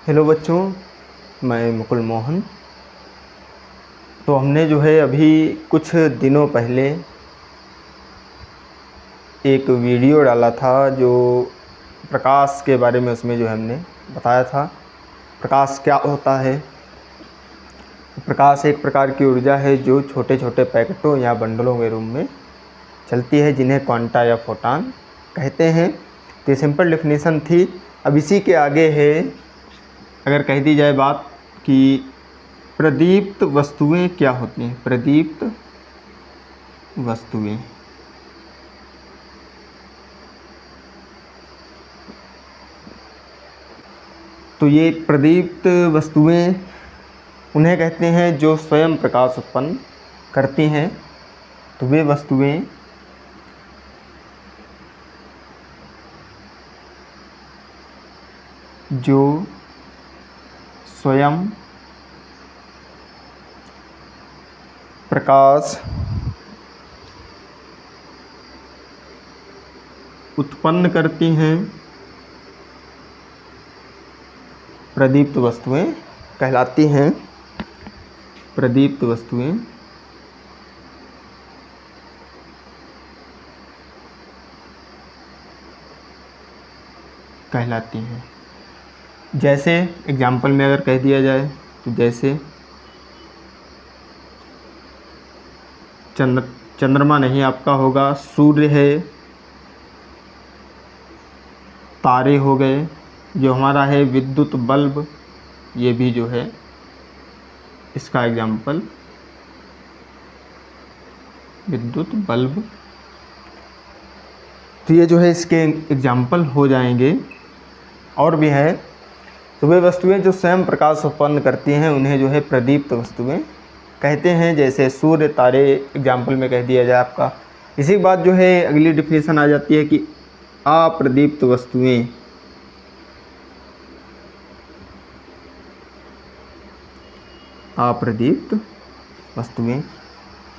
Hello बच्चों, मैं मुकुल मोहन। तो हमने जो है अभी कुछ दिनों पहले एक वीडियो डाला था जो प्रकाश के बारे में, उसमें जो हमने बताया था प्रकाश क्या होता है। प्रकाश एक प्रकार की ऊर्जा है जो छोटे छोटे पैकेटों या बंडलों के रूप में चलती है, जिन्हें क्वांटा या फोटान कहते हैं। तो ये सिंपल डेफिनेशन थी। अब इसी के आगे है, अगर कह दी जाए बात कि प्रदीप्त वस्तुएं क्या होती हैं। प्रदीप्त वस्तुएं, तो ये प्रदीप्त वस्तुएं उन्हें कहते हैं जो स्वयं प्रकाश उत्पन्न करती हैं। तो वे वस्तुएं जो स्वयं प्रकाश उत्पन्न करती हैं, प्रदीप्त वस्तुएं कहलाती हैं। प्रदीप्त वस्तुएं कहलाती हैं। जैसे एग्जाम्पल में अगर कह दिया जाए तो जैसे चंद्रमा नहीं, आपका होगा सूर्य है, तारे हो गए, जो हमारा है विद्युत बल्ब, ये भी जो है इसका एग्जाम्पल विद्युत बल्ब। तो ये जो है इसके एग्जाम्पल हो जाएंगे। और भी है, तो वे वस्तुएं जो स्वयं प्रकाश उत्पन्न करती हैं उन्हें जो है प्रदीप्त वस्तुएं कहते हैं। जैसे सूर्य, तारे एग्जाम्पल में कह दिया जाए आपका। इसी के बाद जो है अगली डिफिनेशन आ जाती है कि अप्रदीप्त वस्तुएं। अप्रदीप्त वस्तुएं,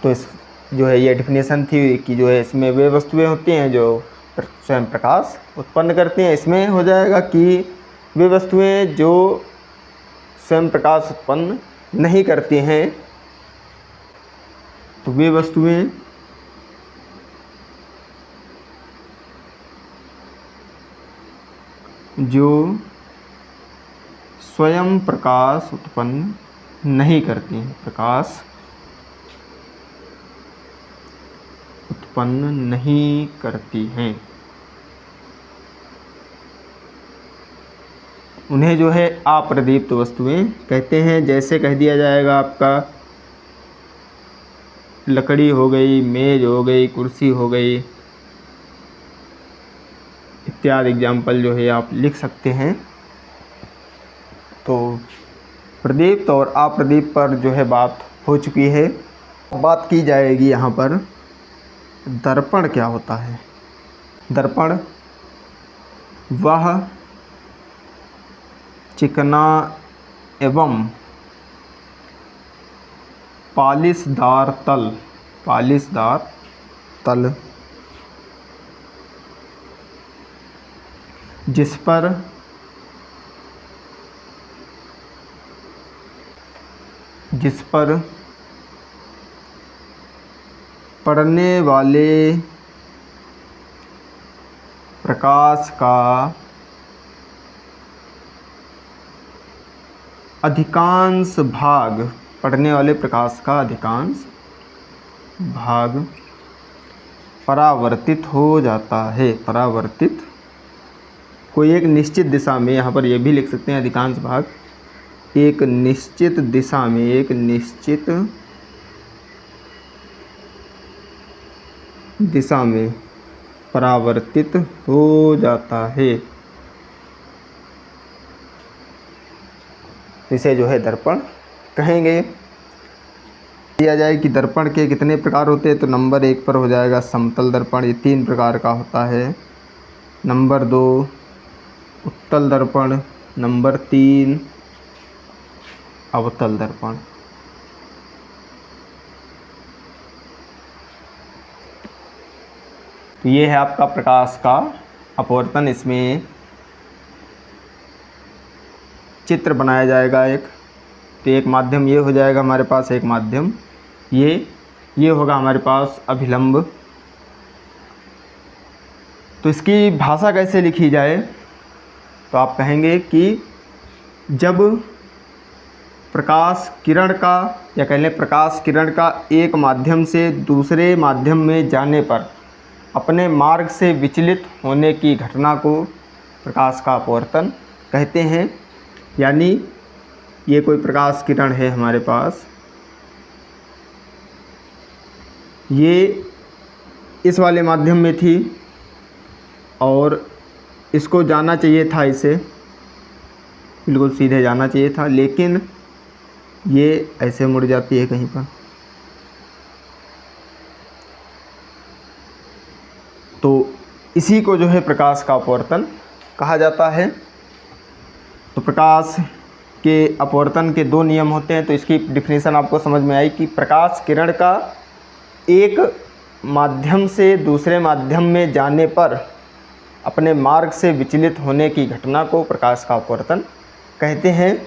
तो इस जो है ये डिफिनेशन थी कि जो है इसमें वे वस्तुएं होती हैं जो स्वयं प्रकाश उत्पन्न करती हैं। इसमें हो जाएगा कि वे वस्तुएं जो स्वयं प्रकाश उत्पन्न नहीं करती हैं। तो वे वस्तुएं जो स्वयं प्रकाश उत्पन्न नहीं करती हैं, प्रकाश उत्पन्न नहीं करती हैं, उन्हें जो है अप्रदीप्त वस्तुएं कहते हैं। जैसे कह दिया जाएगा आपका लकड़ी हो गई, मेज हो गई, कुर्सी हो गई, इत्यादि एग्जाम्पल जो है आप लिख सकते हैं। तो प्रदीप्त और अप्रदीप्त पर जो है बात हो चुकी है। बात की जाएगी यहाँ पर दर्पण क्या होता है। दर्पण वह चिकना एवं पालिशदार तल जिस पर पड़ने वाले प्रकाश का अधिकांश भाग, पड़ने वाले प्रकाश का अधिकांश भाग परावर्तित हो जाता है। परावर्तित, कोई एक निश्चित दिशा में, यहाँ पर यह भी लिख सकते हैं अधिकांश भाग एक निश्चित दिशा में, एक निश्चित दिशा में परावर्तित हो जाता है। इसे जो है दर्पण कहेंगे। दिया जाए कि दर्पण के कितने प्रकार होते हैं, तो नंबर 1 पर हो जाएगा समतल दर्पण, ये 3 प्रकार का होता है। नंबर 2 उत्तल दर्पण, नंबर 3 अवतल दर्पण। तो ये है आपका प्रकाश का अपवर्तन। इसमें चित्र बनाया जाएगा एक। तो एक माध्यम ये हो जाएगा हमारे पास, एक माध्यम ये होगा हमारे पास अभिलंब। तो इसकी भाषा कैसे लिखी जाए, तो आप कहेंगे कि जब प्रकाश किरण का, या कह लें प्रकाश किरण का एक माध्यम से दूसरे माध्यम में जाने पर अपने मार्ग से विचलित होने की घटना को प्रकाश का अपवर्तन कहते हैं। यानी ये कोई प्रकाश किरण है हमारे पास, ये इस वाले माध्यम में थी और इसको जाना चाहिए था, इसे बिल्कुल सीधे जाना चाहिए था, लेकिन ये ऐसे मुड़ जाती है कहीं पर। तो इसी को जो है प्रकाश का अपवर्तन कहा जाता है। तो प्रकाश के अपवर्तन के दो नियम होते हैं। तो इसकी डिफिनीशन आपको समझ में आई कि प्रकाश किरण का एक माध्यम से दूसरे माध्यम में जाने पर अपने मार्ग से विचलित होने की घटना को प्रकाश का अपवर्तन कहते हैं।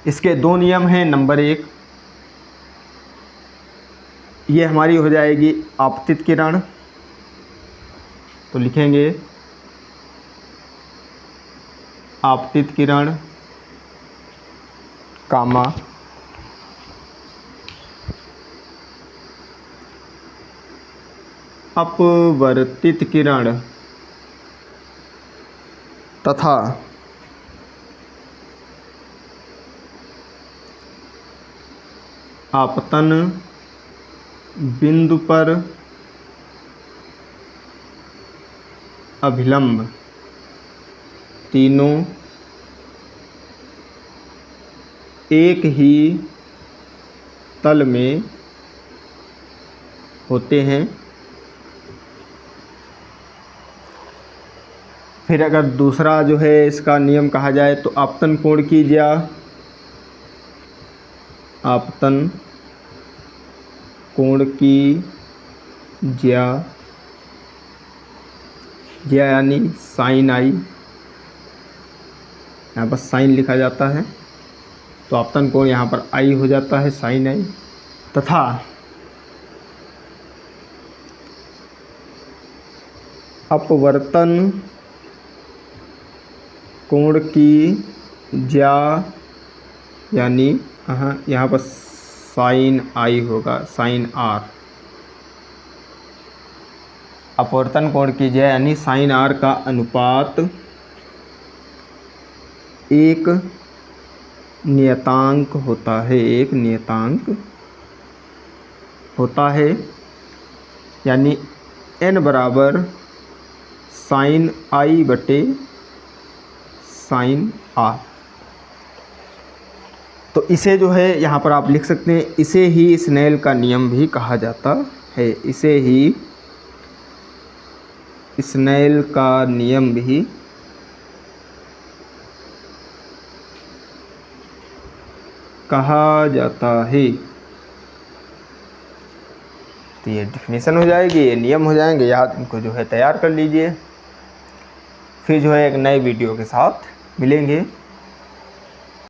इसके दो नियम हैं। नंबर 1, ये हमारी हो जाएगी आपतित किरण। तो लिखेंगे आपतित किरण कामा अपवर्तित किरण तथा आपतन बिंदु पर अभिलंब, तीनों एक ही तल में होते हैं। फिर अगर दूसरा जो है इसका नियम कहा जाए तो आपतन कोण की ज्या, आपतन कोण की ज्या यानी साइन आई, यहाँ पर साइन लिखा जाता है तो आपतन कोण यहाँ पर आई हो जाता है, साइन आई। तथा अपवर्तन कोण की ज्या यानी यहाँ पर साइन आई होगा, साइन आर। अपवर्तन कोण की ज्या यानी साइन आर का अनुपात एक नियतांक होता है, एक नियतांक होता है। यानी n बराबर साइन आई बटे साइन आर। तो इसे जो है यहाँ पर आप लिख सकते हैं, इसे ही स्नेल का नियम भी कहा जाता है, इसे ही स्नेल का नियम भी कहा जाता है। तो ये डिफिनीशन हो जाएगी, ये नियम हो जाएंगे, याद इनको जो है तैयार कर लीजिए। फिर जो है एक नए वीडियो के साथ मिलेंगे।